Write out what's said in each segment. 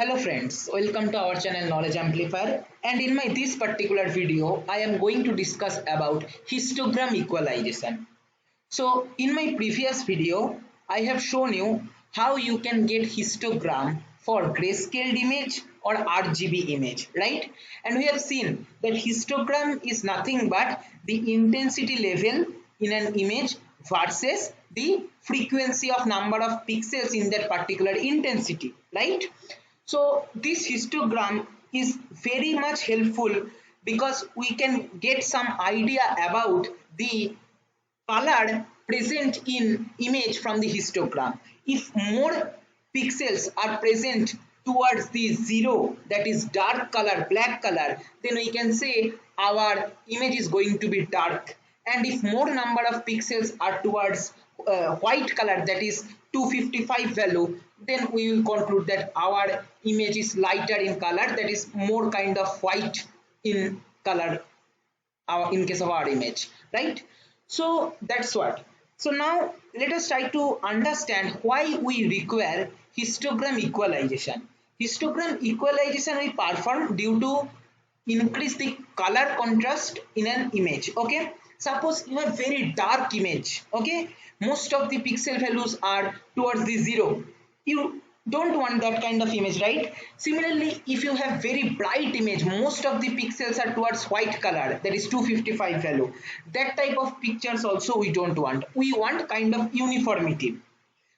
Hello friends, welcome to our channel Knowledge Amplifier, and in this particular video I am going to discuss about histogram equalization. So in my previous video I have shown you how you can get histogram for grayscale image or RGB image, right? And we have seen that histogram is nothing but the intensity level in an image versus the frequency of number of pixels in that particular intensity, right? So this histogram is very much helpful because we can get some idea about the color present in image from the histogram. If more pixels are present towards the zero, that is dark color, black color, then we can say our image is going to be dark. And if more number of pixels are towards white color, that is 255 value, then we will conclude that our image is lighter in color, that is more kind of white in color in case of our image, right? So that's what. So now let us try to understand why we require histogram equalization. Histogram equalization we perform due to increase the color contrast in an image. Okay, suppose you have very dark image, okay, most of the pixel values are towards the zero. You don't want that kind of image, right? Similarly, if you have very bright image, most of the pixels are towards white color, that is 255 value, that type of pictures also we don't want. We want kind of uniformity.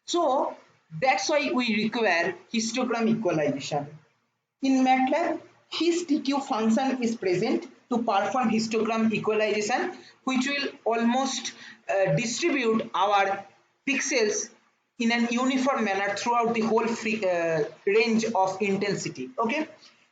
So that's why we require histogram equalization. In Matlab, histeq function is present to perform histogram equalization, which will almost distribute our pixels in an uniform manner throughout the whole range of intensity. Okay,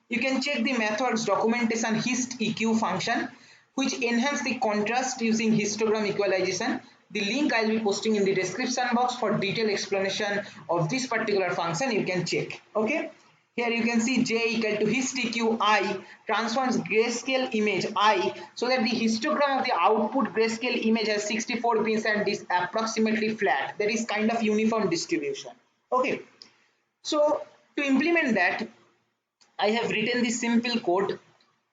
you can check the methods documentation histeq function, which enhance the contrast using histogram equalization. The link I will be posting in the description box for detailed explanation of this particular function. You can check. Okay, here you can see J equal to histeq I transforms grayscale image I so that the histogram of the output grayscale image has 64 pins and is approximately flat. That is kind of uniform distribution. Okay, so to implement that, I have written this simple code.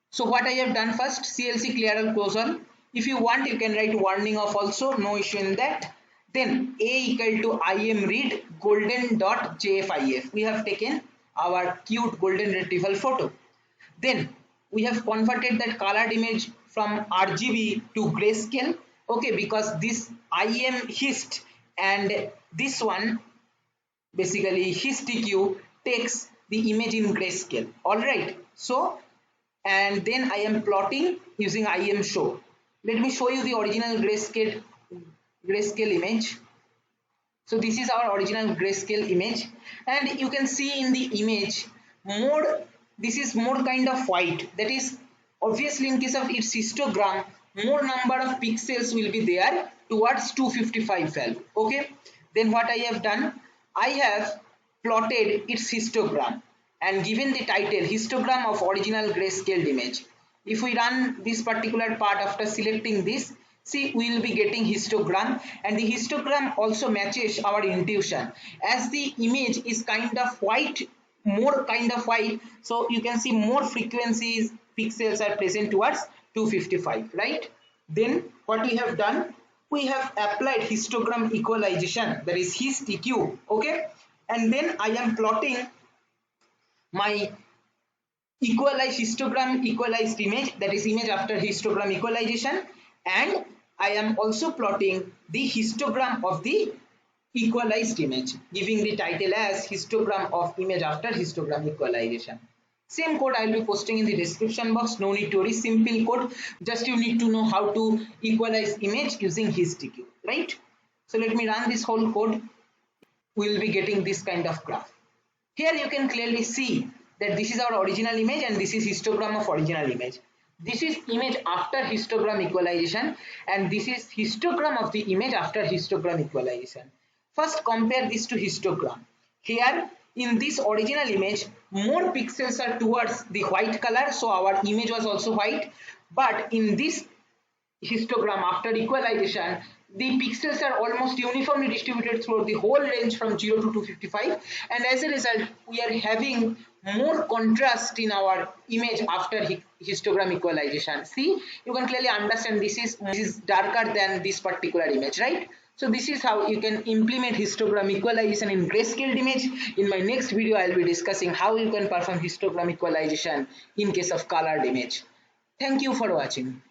So what I have done first, CLC clear all closure. If you want, you can write warning off also, no issue in that. Then A equal to imread Golden.jfif. We have taken our cute golden retrieval photo. Then we have converted that colored image from RGB to grayscale. Okay, because this imhist and this one basically histeq takes the image in grayscale. All right. So and then I am plotting using imshow. Let me show you the original grayscale image. So this is our original grayscale image, and you can see in the image this is more kind of white. That is obviously in case of its histogram, more number of pixels will be there towards 255 value. Okay, then what I have done, I have plotted its histogram and given the title histogram of original grayscale image. If we run this particular part after selecting this, see, we will be getting histogram, and the histogram also matches our intuition. As the image is kind of white, more kind of white, so you can see more frequencies pixels are present towards 255, right? Then what we have done, we have applied histogram equalization, that is histeq. Okay, and then I am plotting my equalized histogram equalized image, that is image after histogram equalization, and I am also plotting the histogram of the equalized image, giving the title as histogram of image after histogram equalization. Same code I will be posting in the description box. No need to worry, simple code, just you need to know how to equalize image using histeq, right? So let me run this whole code. We will be getting this kind of graph. Here you can clearly see that this is our original image and this is histogram of original image. This is image after histogram equalization and this is histogram of the image after histogram equalization. First compare this to histogram. Here in this original image, more pixels are towards the white color, so our image was also white. But in this histogram after equalization, the pixels are almost uniformly distributed throughout the whole range from 0 to 255, and as a result we are having more contrast in our image after histogram equalization. See, you can clearly understand this is darker than this particular image, right? So this is how you can implement histogram equalization in grayscale image. In my next video I will be discussing how you can perform histogram equalization in case of colored image. Thank you for watching.